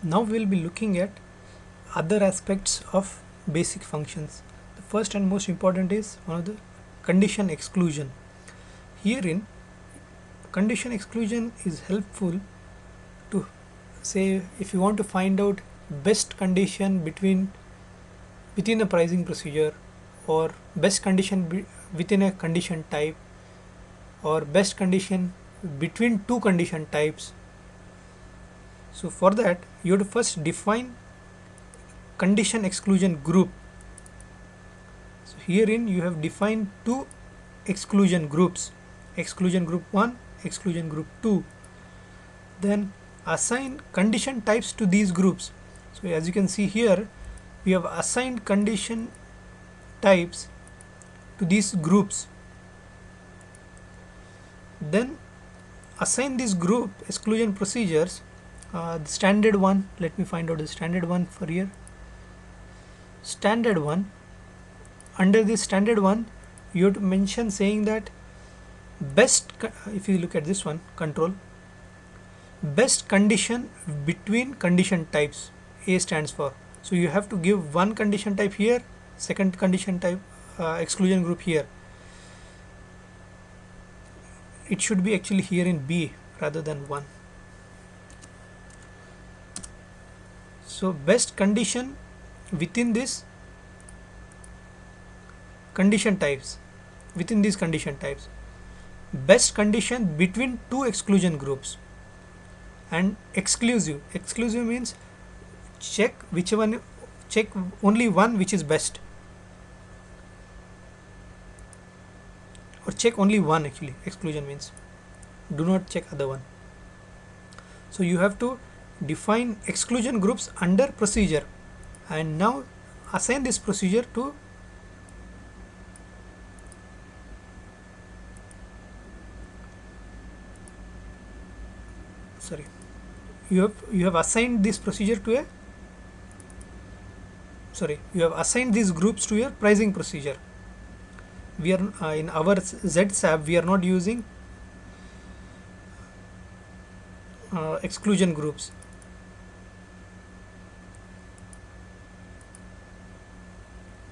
Now we will be looking at other aspects of basic functions. The first and most important is one of the condition exclusion. Herein, condition exclusion is helpful to say if you want to find out best condition within a pricing procedure, or best condition within a condition type, or best condition between two condition types. So for that you have to first define condition exclusion group. So herein you have defined two exclusion groups, exclusion group 1, exclusion group 2. Then assign condition types to these groups. So as you can see here, we have assigned condition types to these groups. Then assign this group exclusion procedures. The standard one, let me find out the standard one for here. Standard one, under this standard one you have to mention saying that best, if you look at this one, control, best condition between condition types, A stands for. So you have to give one condition type here, second condition type exclusion group here. It should be actually here in B rather than 1. So best condition within this condition types, within these condition types, best condition between two exclusion groups. And exclusive means check only one which is best, or check only one. Actually exclusion means do not check other one. So you have to define exclusion groups under procedure, and now assign this procedure to you have assigned this procedure to a you have assigned these groups to your pricing procedure. We are in our ZSAB we are not using exclusion groups.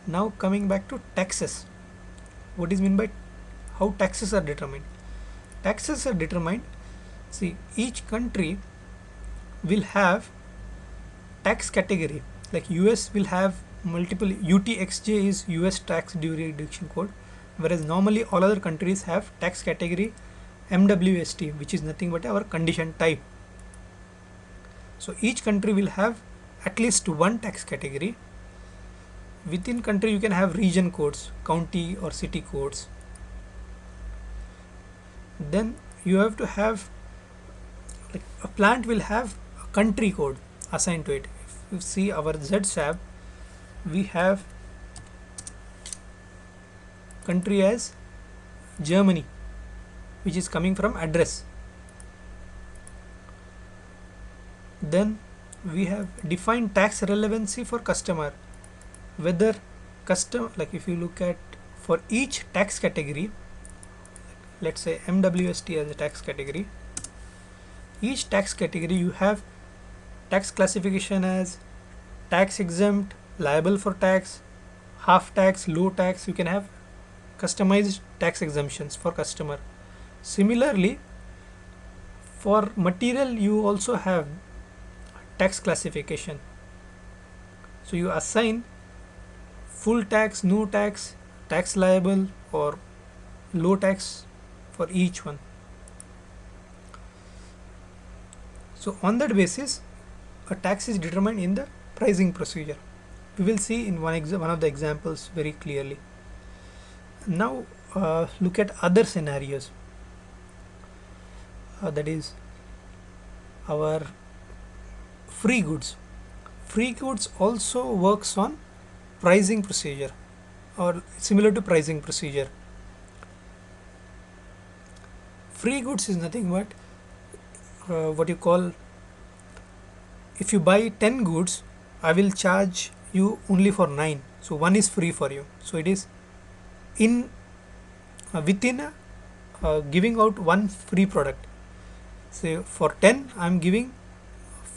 Now coming back to taxes, what is meant by how taxes are determined? Taxes are determined, see, each country will have tax category. Like US will have multiple, UTXJ is US tax duty reduction code, whereas normally all other countries have tax category MWST, which is nothing but our condition type. So each country will have at least one tax category. Within country you can have region codes, county or city codes. Then you have to have, like, a plant will have a country code assigned to it. If you see our ZSAB, we have country as Germany, which is coming from address. Then we have defined tax relevancy for customer, whether like if you look at for each tax category, let's say MWST as a tax category, each tax category you have tax classification as tax exempt, liable for tax, half tax, low tax. You can have customized tax exemptions for customer. Similarly, for material you also have tax classification. So you assign full tax, no tax, tax liable or low tax for each one. So on that basis a tax is determined in the pricing procedure. We will see in one of the examples very clearly. Now look at other scenarios, that is our free goods. Free goods also works on pricing procedure or similar to pricing procedure. Free goods is nothing but what you call, if you buy 10 goods I will charge you only for 9, so one is free for you. So it is in within giving out one free product. Say for 10 I am giving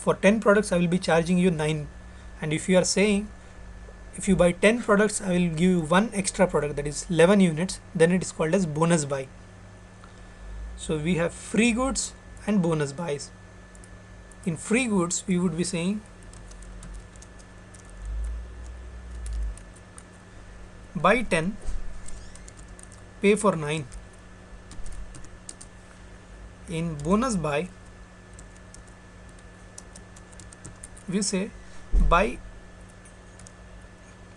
for 10 products I will be charging you 9, and if you are saying if you buy 10 products I will give you one extra product, that is 11 units, then it is called as bonus buy. So we have free goods and bonus buys. In free goods we would be saying buy 10, pay for 9. In bonus buy we say buy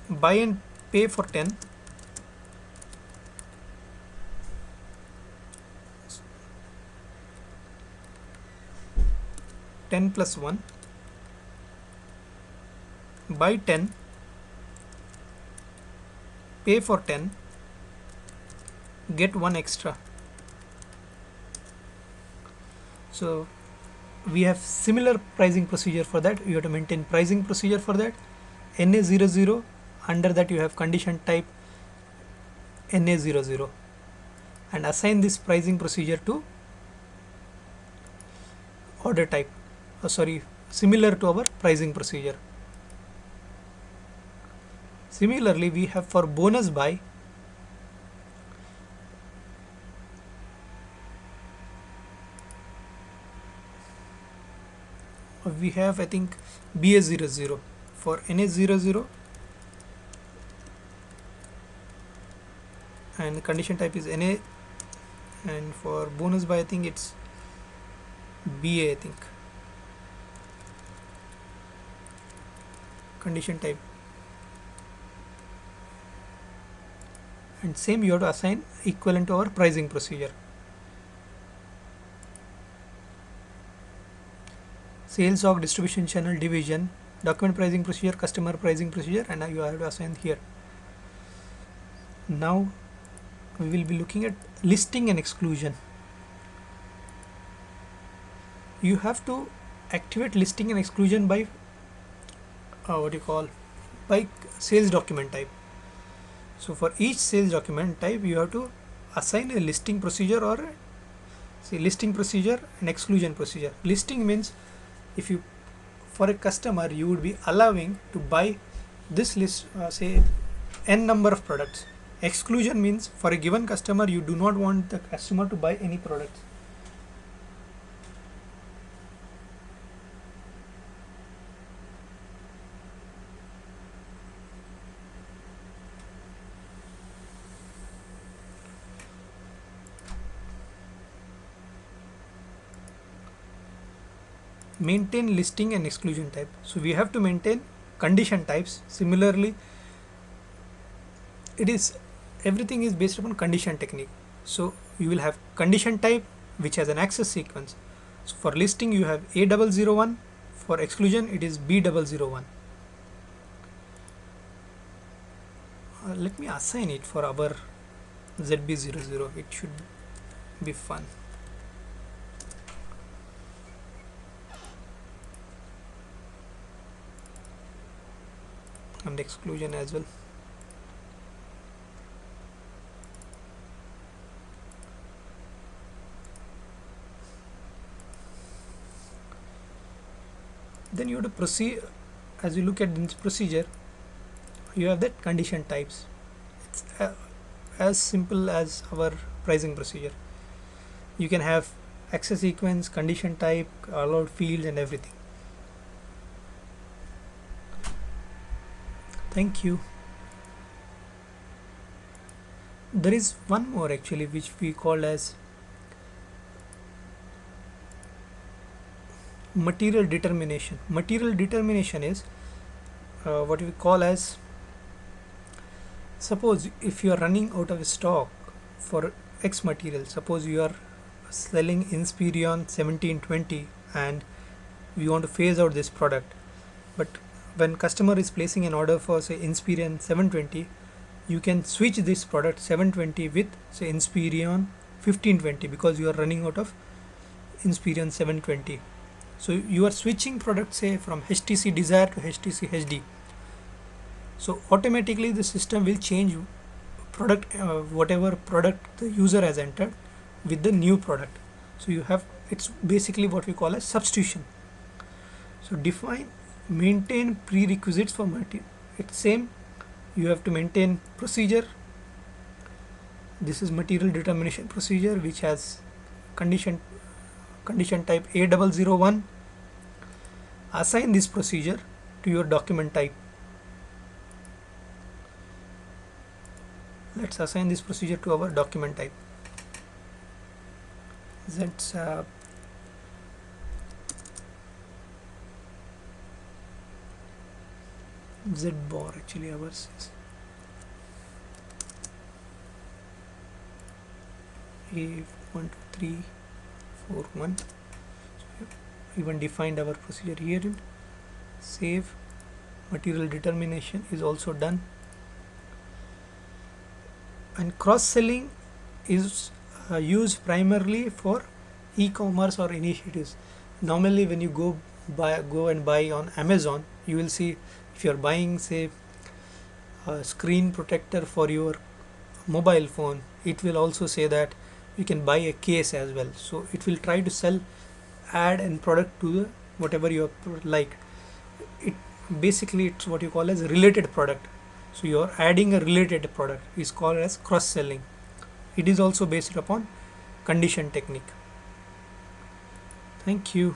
and pay for 10, plus 1, buy 10, pay for 10, get 1 extra. So we have similar pricing procedure for that. You have to maintain pricing procedure for that. NA00, under that you have condition type NA00, and assign this pricing procedure to order type, similar to our pricing procedure. Similarly, we have for bonus buy, we have I think BA00 for NA00, and condition type is NA, and for bonus buy I think it's BA, I think condition type, and same you have to assign equivalent to our pricing procedure. Sales org, distribution channel, division, document pricing procedure, customer pricing procedure, and you have to assign here. Now we will be looking at listing and exclusion. You have to activate listing and exclusion by by sales document type. So for each sales document type you have to assign a listing procedure, or say listing procedure and exclusion procedure. Listing means if you, for a customer, you would be allowing to buy this list, say n number of products. Exclusion means for a given customer you do not want the customer to buy any products. Maintain listing and exclusion type. So we have to maintain condition types. Similarly, everything is based upon condition technique. So you will have condition type which has an access sequence. So for listing you have A001, for exclusion it is B001. Let me assign it for our ZB00. It should be fun. And exclusion as well. Then you have to proceed. As you look at this procedure, you have that condition types. It's as simple as our pricing procedure. You can have access sequence, condition type, allowed fields, and everything. Thank you. There is one more actually which we call as material determination. Material determination is what we call as, suppose if you are running out of stock for X material, suppose you are selling Inspiron 1720 and we want to phase out this product, but when customer is placing an order for say Inspiron 720, you can switch this product 720 with say Inspiron 1520 because you are running out of Inspiron 720. So you are switching product say from HTC Desire to HTC HD. So automatically the system will change product, whatever product the user has entered with the new product. So you have, it's basically what we call as substitution. So define, maintain prerequisites for material. It's same. You have to maintain procedure. This is material determination procedure, which has condition type A001. Assign this procedure to your document type. Let's assign this procedure to our document type. ZSAP ZBOR, actually ours is A12341. So even defined our procedure here. In save. Material determination is also done. And cross-selling is used primarily for e-commerce or initiatives. Normally when you go and buy on Amazon, you will see, if you are buying, say, a screen protector for your mobile phone, it will also say that you can buy a case as well. So it will try to sell, add and product to the whatever you like. It basically, it's what you call as a related product. So you are adding a related product, is called as cross-selling. It is also based upon condition technique. Thank you.